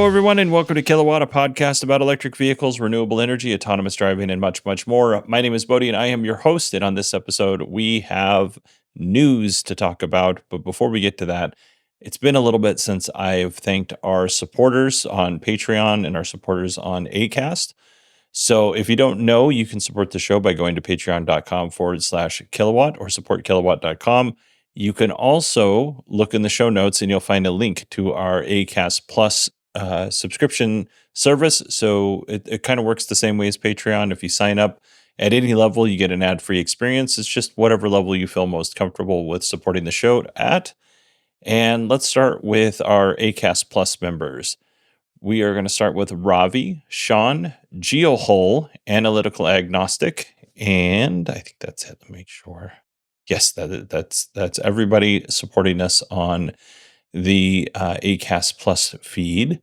Hello, everyone, and welcome to Kilowatt, a podcast about electric vehicles, renewable energy, autonomous driving, and much, much more. My name is Bodie, and I am your host. And on this episode, we have news to talk about. But before we get to that, it's been a little bit since I've thanked our supporters on Patreon and our supporters on Acast. So if you don't know, you can support the show by going to patreon.com/kilowatt or supportkilowatt.com. You can also look in the show notes and you'll find a link to our Acast Plus subscription service. So it kind of works the same way as Patreon. If you sign up at any level, you get an ad-free experience. It's just whatever level you feel most comfortable with supporting the show at. And let's start with our Acast Plus members. We are going to start with Ravi, Sean, GeoHole, Analytical Agnostic, and I think that's it. Let me make sure. Yes, that's everybody supporting us on the Acast Plus feed.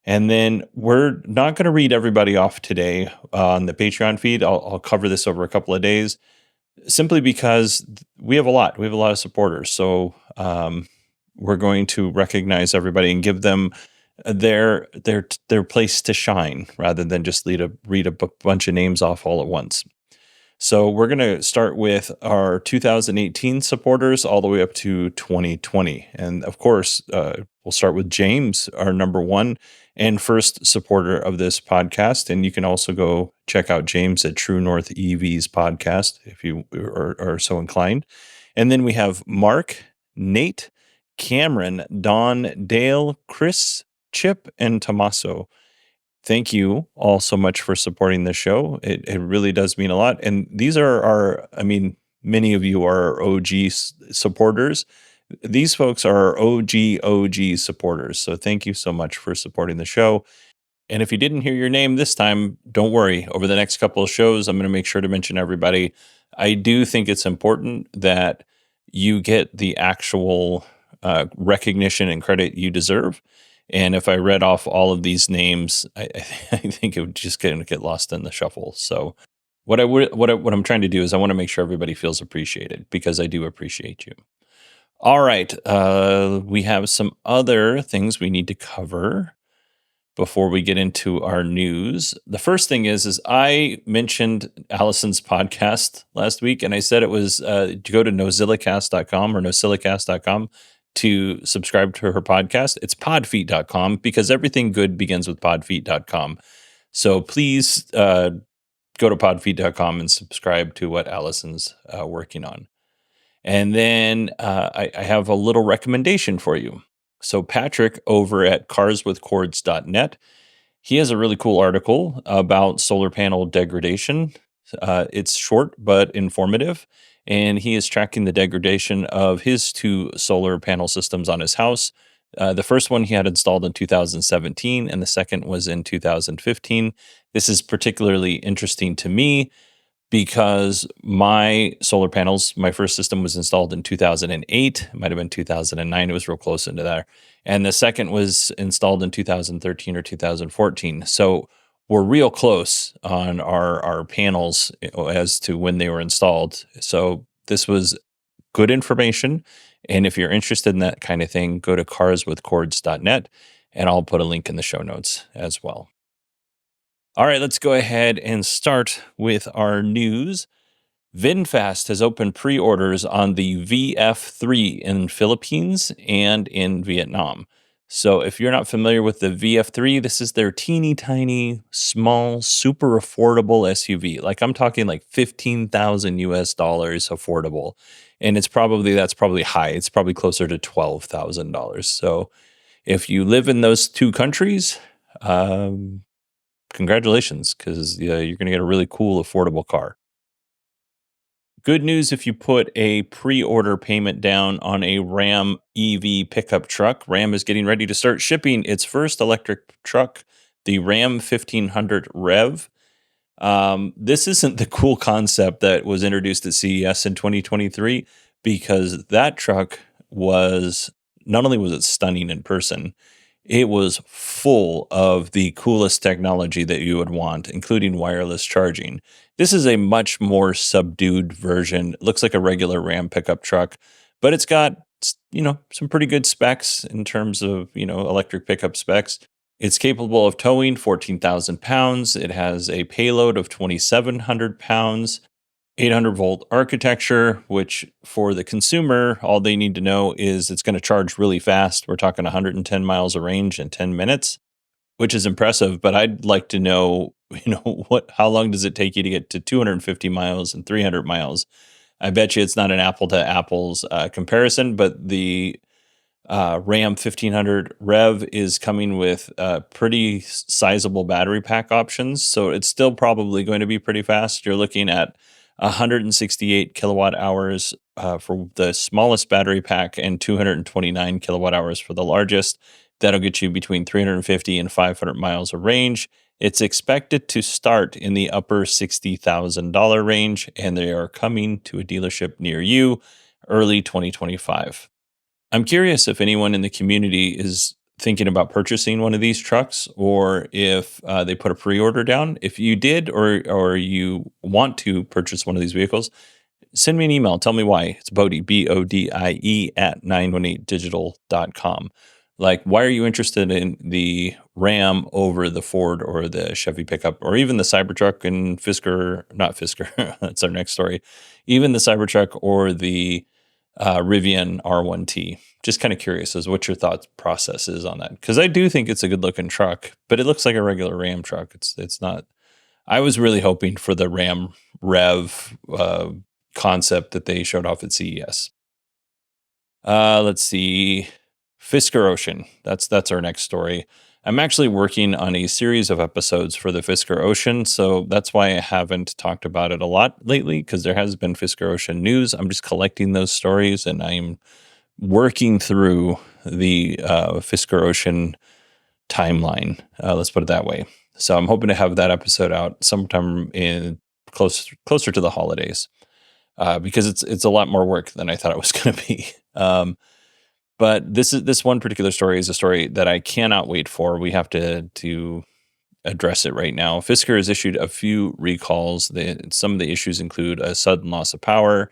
And then we're not going to read everybody off today on the Patreon feed. I'll cover this over a couple of days, simply because we have a lot. We have a lot of supporters. So we're going to recognize everybody and give them their place to shine, rather than just read a bunch of names off all at once. So we're going to start with our 2018 supporters all the way up to 2020. And of course, we'll start with James, our number one and first supporter of this podcast. And you can also go check out James at True North EV's podcast if you are so inclined. And then we have Mark, Nate, Cameron, Don, Dale, Chris, Chip, and Tommaso. Thank you all so much for supporting the show. It really does mean a lot. And these are many of you are OG supporters. These folks are OG supporters. So thank you so much for supporting the show. And if you didn't hear your name this time, don't worry. Over the next couple of shows, I'm going to make sure to mention everybody. I do think it's important that you get the actual recognition and credit you deserve. And if I read off all of these names, I think it would just get lost in the shuffle. So what I'm trying to do is I want to make sure everybody feels appreciated, because I do appreciate you. All right. We have some other things we need to cover before we get into our news. The first thing is I mentioned Allison's podcast last week, and I said it was to go to nozillicast.com or nosilicast.com to subscribe to her podcast. It's podfeet.com, because everything good begins with podfeet.com. So please go to podfeet.com and subscribe to what Allison's working on. And then I have a little recommendation for you. So Patrick over at carswithcords.net, he has a really cool article about solar panel degradation. It's short but informative, and he is tracking the degradation of his two solar panel systems on his house. The first one he had installed in 2017, and the second was in 2015. This is particularly interesting to me because my solar panels, my first system was installed in 2008. It might have been 2009. It was real close into there. And the second was installed in 2013 or 2014. So we're real close on our panels as to when they were installed. So this was good information. And if you're interested in that kind of thing, go to carswithcords.net, and I'll put a link in the show notes as well. All right, let's go ahead and start with our news. VinFast has opened pre-orders on the VF3 in Philippines and in Vietnam. So if you're not familiar with the VF3, this is their teeny tiny, small, super affordable SUV. Like I'm talking like $15,000 US affordable. And that's probably high. It's probably closer to $12,000. So if you live in those two countries, congratulations, because you're going to get a really cool, affordable car. Good news if you put a pre-order payment down on a Ram EV pickup truck. Ram is getting ready to start shipping its first electric truck, the Ram 1500 REV. This isn't the cool concept that was introduced at CES in 2023, because that truck not only was it stunning in person, it was full of the coolest technology that you would want, including wireless charging. This is a much more subdued version. It looks like a regular Ram pickup truck, but it's got, some pretty good specs in terms of, electric pickup specs. It's capable of towing 14,000 pounds. It has a payload of 2,700 pounds, 800-volt architecture, which for the consumer, all they need to know is it's going to charge really fast. We're talking 110 miles of range in 10 minutes, which is impressive. But I'd like to know, how long does it take you to get to 250 miles and 300 miles? I bet you it's not an apple to apples comparison, but the Ram 1500 Rev is coming with pretty sizable battery pack options. So it's still probably going to be pretty fast. You're looking at 168 kilowatt hours for the smallest battery pack and 229 kilowatt hours for the largest. That'll get you between 350 and 500 miles of range. It's expected to start in the upper $60,000 range, and they are coming to a dealership near you early 2025. I'm curious if anyone in the community is thinking about purchasing one of these trucks, or if they put a pre-order down. If you did, or you want to purchase one of these vehicles, send me an email. Tell me why. It's Bodie, Bodie, at 918digital.com. Like, why are you interested in the Ram over the Ford or the Chevy pickup, or even the Cybertruck and Fisker, not Fisker, that's our next story, even the Cybertruck or the Rivian R1T? Just kind of curious as what your thought process is on that. Because I do think it's a good looking truck, but it looks like a regular Ram truck. It's not. I was really hoping for the Ram Rev concept that they showed off at CES. Let's see. Fisker Ocean. That's our next story. I'm actually working on a series of episodes for the Fisker Ocean, so that's why I haven't talked about it a lot lately, because there has been Fisker Ocean news. I'm just collecting those stories, and I'm working through the Fisker Ocean timeline. Let's put it that way. So I'm hoping to have that episode out sometime in closer to the holidays, because it's a lot more work than I thought it was going to be. But this one particular story is a story that I cannot wait for. We have to address it right now. Fisker has issued a few recalls. Some of the issues include a sudden loss of power,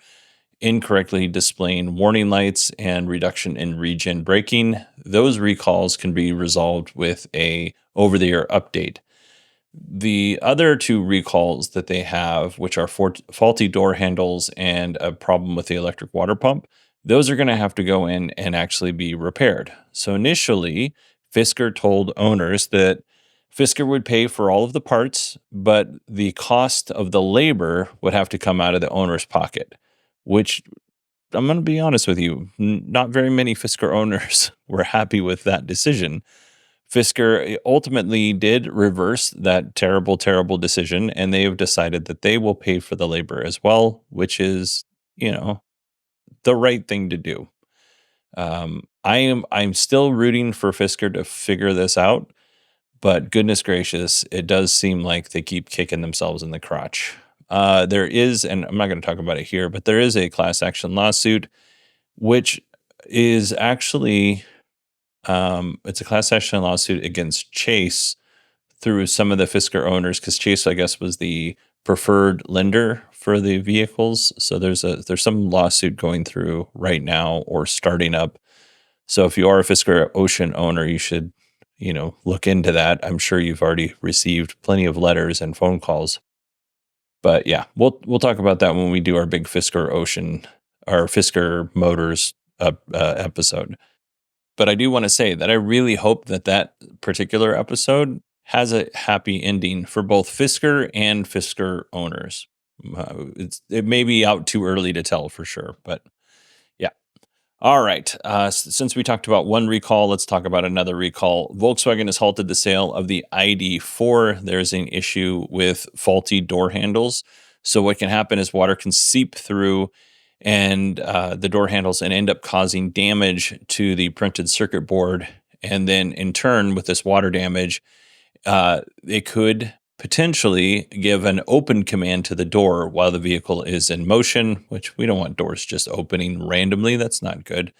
incorrectly displaying warning lights, and reduction in regen braking. Those recalls can be resolved with a over-the-air update. The other two recalls that they have, which are faulty door handles and a problem with the electric water pump, those are going to have to go in and actually be repaired. So initially, Fisker told owners that Fisker would pay for all of the parts, but the cost of the labor would have to come out of the owner's pocket, which, I'm going to be honest with you, not very many Fisker owners were happy with that decision. Fisker ultimately did reverse that terrible, terrible decision, and they have decided that they will pay for the labor as well, which is, the right thing to do. I'm still rooting for Fisker to figure this out, but goodness gracious, it does seem like they keep kicking themselves in the crotch. There is, and I'm not going to talk about it here, but there is a class action lawsuit, which is actually, it's a class action lawsuit against Chase through some of the Fisker owners, because Chase, I guess, was the preferred lender for the vehicles. So there's some lawsuit going through right now or starting up. So if you are a Fisker Ocean owner, you should, look into that. I'm sure you've already received plenty of letters and phone calls. But yeah, we'll talk about that when we do our big Fisker Ocean, our Fisker Motors episode. But I do want to say that I really hope that particular episode has a happy ending for both Fisker and Fisker owners. It may be out too early to tell for sure, but yeah. All right. Since we talked about one recall, let's talk about another recall. Volkswagen has halted the sale of the ID.4. There's an issue with faulty door handles. So what can happen is water can seep through and the door handles and end up causing damage to the printed circuit board. And then in turn, with this water damage, it could potentially give an open command to the door while the vehicle is in motion, which we don't want doors just opening randomly. That's not good.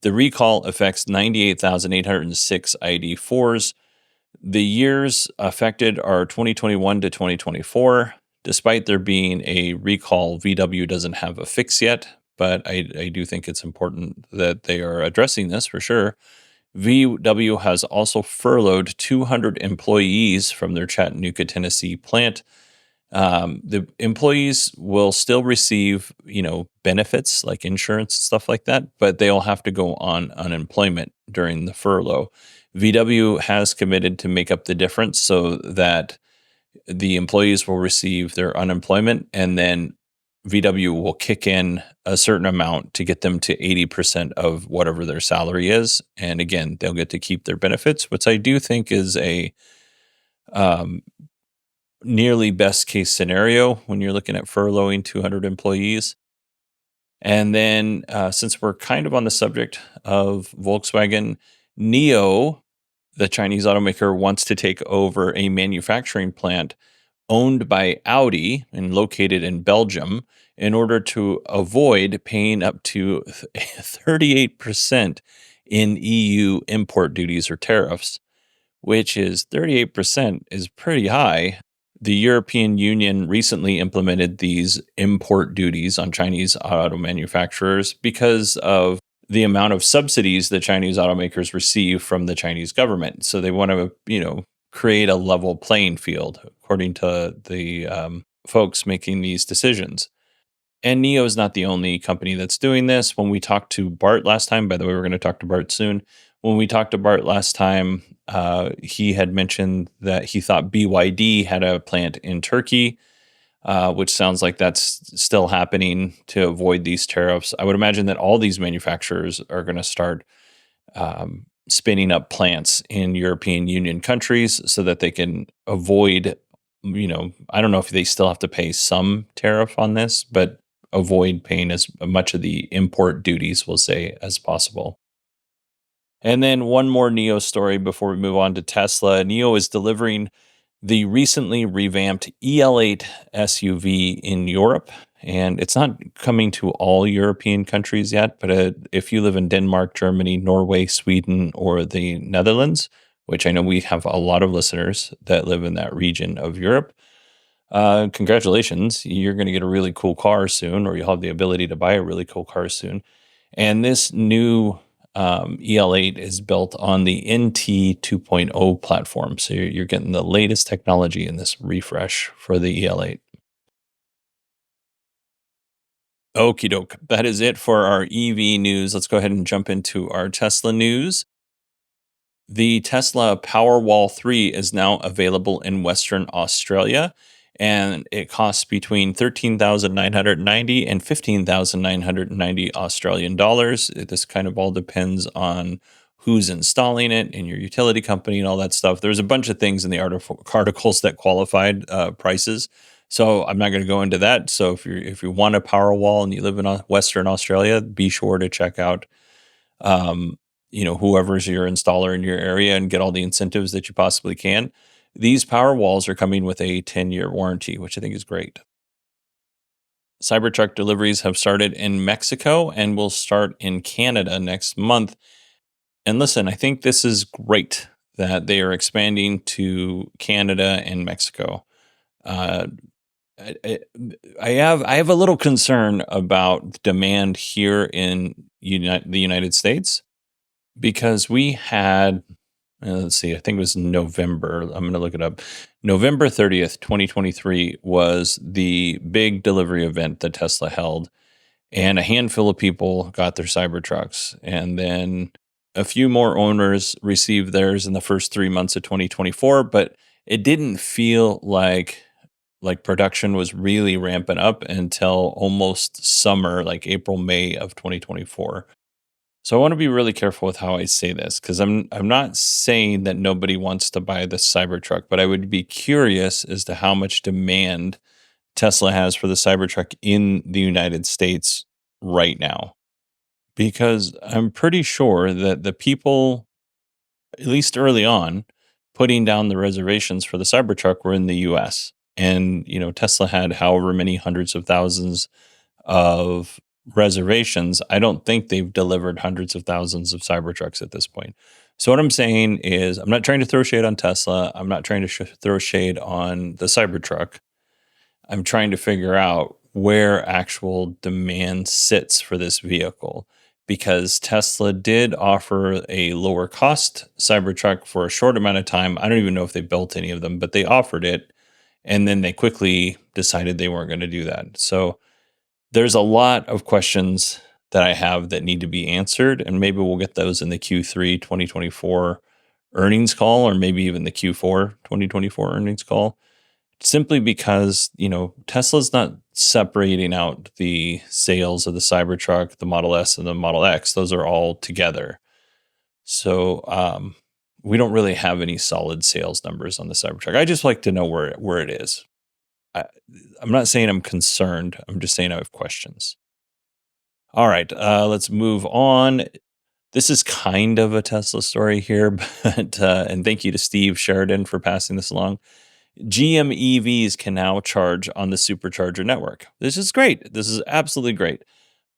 The recall affects 98,806 ID.4s. The years affected are 2021 to 2024. Despite there being a recall, VW doesn't have a fix yet, but I do think it's important that they are addressing this for sure. VW has also furloughed 200 employees from their Chattanooga, Tennessee plant. The employees will still receive, benefits like insurance and stuff like that, but they'll have to go on unemployment during the furlough. VW has committed to make up the difference so that the employees will receive their unemployment, and then VW will kick in a certain amount to get them to 80% of whatever their salary is. And again, they'll get to keep their benefits, which I do think is a um, nearly best case scenario when you're looking at furloughing 200 employees. And then, since we're kind of on the subject of Volkswagen, NIO, the Chinese automaker, wants to take over a manufacturing plant owned by Audi and located in Belgium in order to avoid paying up to 38% in EU import duties or tariffs, which is 38% is pretty high. The European Union recently implemented these import duties on Chinese auto manufacturers because of the amount of subsidies the Chinese automakers receive from the Chinese government. So they want to, create a level playing field, according to the folks making these decisions. And NIO is not the only company that's doing this. When we talked to Bart last time, by the way, we're going to talk to Bart soon. When we talked to Bart last time, he had mentioned that he thought BYD had a plant in Turkey, which sounds like that's still happening to avoid these tariffs. I would imagine that all these manufacturers are going to start spinning up plants in European Union countries so that they can avoid, I don't know if they still have to pay some tariff on this, but avoid paying as much of the import duties, we'll say, as possible. And then one more NIO story before we move on to Tesla. NIO is delivering the recently revamped EL8 SUV in Europe, and it's not coming to all European countries yet, but if you live in Denmark, Germany, Norway, Sweden, or the Netherlands, which I know we have a lot of listeners that live in that region of Europe, congratulations. You're going to get a really cool car soon, or you'll have the ability to buy a really cool car soon. And this new EL8 is built on the NT 2.0 platform. So you're getting the latest technology in this refresh for the EL8. Okie doke. That is it for our EV news. Let's go ahead and jump into our Tesla news. The Tesla Powerwall 3 is now available in Western Australia, and it costs between 13,990 and 15,990 Australian dollars. This kind of all depends on who's installing it and your utility company and all that stuff. There's a bunch of things in the articles that qualified prices. So I'm not going to go into that. So if you want a Powerwall and you live in Western Australia, be sure to check out um, whoever's your installer in your area and get all the incentives that you possibly can. These power walls are coming with a 10-year warranty, which I think is great. Cybertruck deliveries have started in Mexico and will start in Canada next month. And listen, I think this is great that they are expanding to Canada and Mexico. Uh, I, I have a little concern about demand here in the United States, because we had, let's see, I think it was November. I'm going to look it up. November 30th, 2023 was the big delivery event that Tesla held, and a handful of people got their Cybertrucks. And then a few more owners received theirs in the first 3 months of 2024, but it didn't feel like production was really ramping up until almost summer, like April, May of 2024. So I want to be really careful with how I say this, because I'm not saying that nobody wants to buy the Cybertruck, but I would be curious as to how much demand Tesla has for the Cybertruck in the United States right now. Because I'm pretty sure that the people, at least early on, putting down the reservations for the Cybertruck were in the US. And, Tesla had however many hundreds of thousands of reservations. I don't think they've delivered hundreds of thousands of Cybertrucks at this point. So what I'm saying is, I'm not trying to throw shade on Tesla. I'm not trying to throw shade on the Cybertruck. I'm trying to figure out where actual demand sits for this vehicle, because Tesla did offer a lower cost Cybertruck for a short amount of time. I don't even know if they built any of them, but they offered it. And then they quickly decided they weren't going to do that. So there's a lot of questions that I have that need to be answered. And maybe we'll get those in the Q3 2024 earnings call, or maybe even the Q4 2024 earnings call, simply because, Tesla's not separating out the sales of the Cybertruck, the Model S, and the Model X. Those are all together. So we don't really have any solid sales numbers on the Cybertruck. I just like to know where it is. I'm not saying I'm concerned. I'm just saying I have questions. All right, let's move on. This is kind of a Tesla story here, but and thank you to Steve Sheridan for passing this along. GM EVs can now charge on the supercharger network. This is great. This is absolutely great.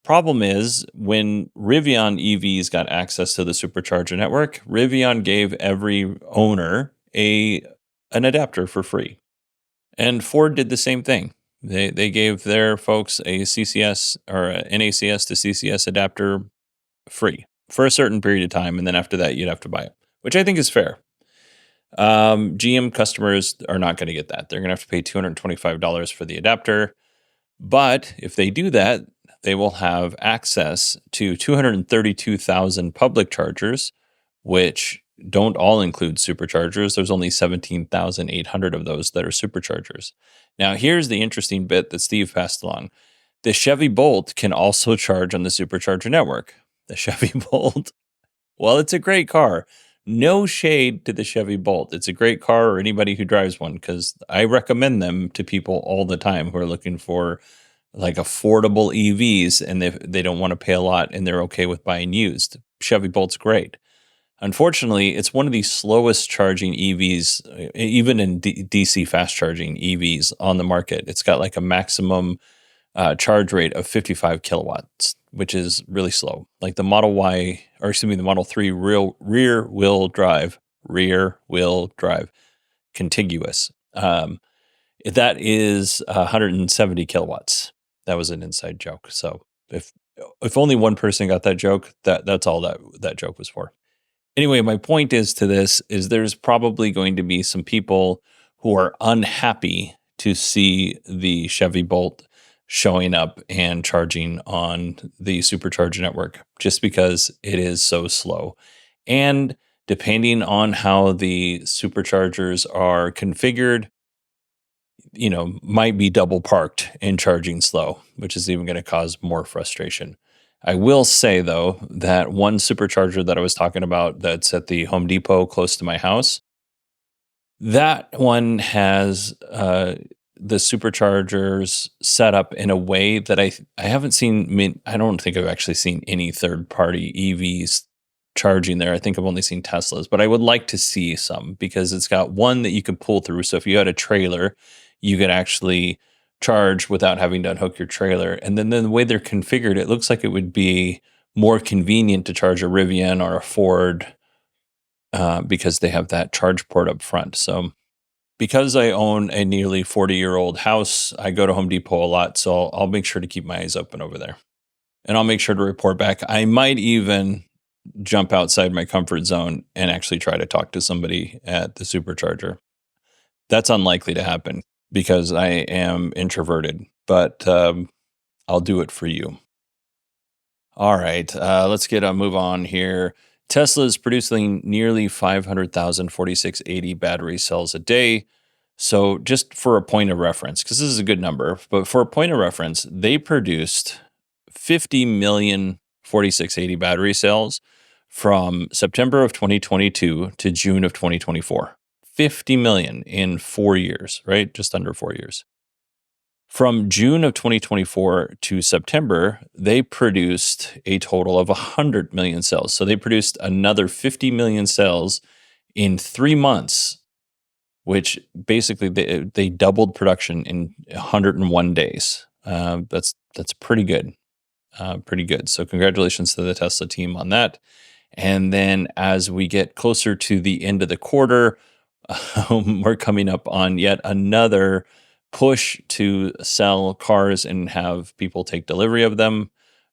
Problem is, when Rivian EVs got access to the supercharger network, Rivian gave every owner an adapter for free. And Ford did the same thing. They gave their folks a CCS or a NACS to CCS adapter free for a certain period of time, and then after that, you'd have to buy it, which I think is fair. GM customers are not going to get that. They're going to have to pay $225 for the adapter. But if they do that, they will have access to 232,000 public chargers, which don't all include superchargers. There's only 17,800 of those that are superchargers. Now, here's the interesting bit that Steve passed along. The Chevy Bolt can also charge on the supercharger network. The Chevy Bolt, well, it's a great car. No shade to the Chevy Bolt. It's a great car, or anybody who drives one, because I recommend them to people all the time who are looking for like affordable EVs and they don't want to pay a lot and they're okay with buying used. Chevy Bolt's great. Unfortunately, it's one of the slowest charging EVs, even in DC fast charging EVs on the market. It's got like a maximum charge rate of 55 kilowatts, which is really slow. Like the Model Y, or excuse me, the Model 3 rear wheel drive, contiguous. That is 170 kilowatts. That was an inside joke. So if only one person got that joke, that's all that joke was for. Anyway, my point is to this is there's probably going to be some people who are unhappy to see the Chevy Bolt showing up and charging on the supercharger network just because it is so slow. And depending on how the superchargers are configured, might be double parked and charging slow, which is even going to cause more frustration. I will say, though, that one supercharger that I was talking about that's at the Home Depot close to my house, that one has the superchargers set up in a way that I haven't seen. I don't think I've actually seen any third-party EVs charging there. I think I've only seen Teslas, but I would like to see some because it's got one that you can pull through. So if you had a trailer, you could actually charge without having to unhook your trailer. And then the way they're configured, it looks like it would be more convenient to charge a Rivian or a Ford because they have that charge port up front. So because I own a nearly 40-year-old house, I go to Home Depot a lot. So I'll make sure to keep my eyes open over there. And I'll make sure to report back. I might even jump outside my comfort zone and actually try to talk to somebody at the supercharger. That's unlikely to happen because I am introverted, but I'll do it for you. All right, let's move on here. Tesla is producing nearly 500,000 4680 battery cells a day. So just for a point of reference, because this is a good number, but for a point of reference, they produced 50 million 4680 battery cells from September of 2022 to June of 2024. 50 million in 4 years, right? Just under 4 years. From June of 2024 to September, they produced a total of 100 million cells. So they produced another 50 million cells in 3 months, which basically they doubled production in 101 days. That's pretty good. Pretty good. So congratulations to the Tesla team on that. And then as we get closer to the end of the quarter, we're coming up on yet another push to sell cars and have people take delivery of them.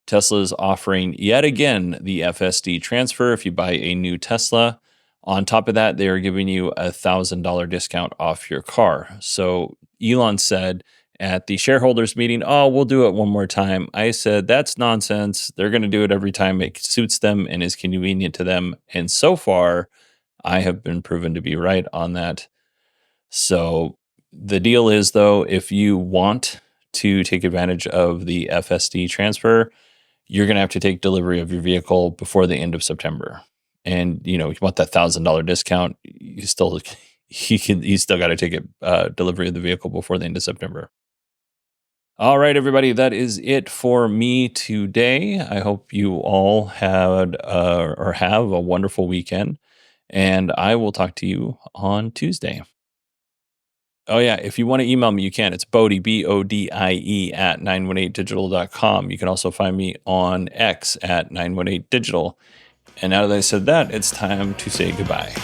Tesla's offering yet again the FSD transfer if you buy a new Tesla. On top of that, they are giving you a $1,000 discount off your car. So Elon said at the shareholders meeting, "Oh, we'll do it one more time." I said, "That's nonsense. They're going to do it every time it suits them and is convenient to them." And so far, I have been proven to be right on that. So the deal is, though, if you want to take advantage of the FSD transfer, you're going to have to take delivery of your vehicle before the end of September. And you want that $1,000 discount. You still you still got to take delivery of the vehicle before the end of September. All right, everybody, that is it for me today. I hope you all had or have a wonderful weekend, and I will talk to you on Tuesday. Oh, yeah. If you want to email me, you can. It's Bodie, BODIE at 918digital.com. You can also find me on X at 918digital. And now that I said that, it's time to say goodbye.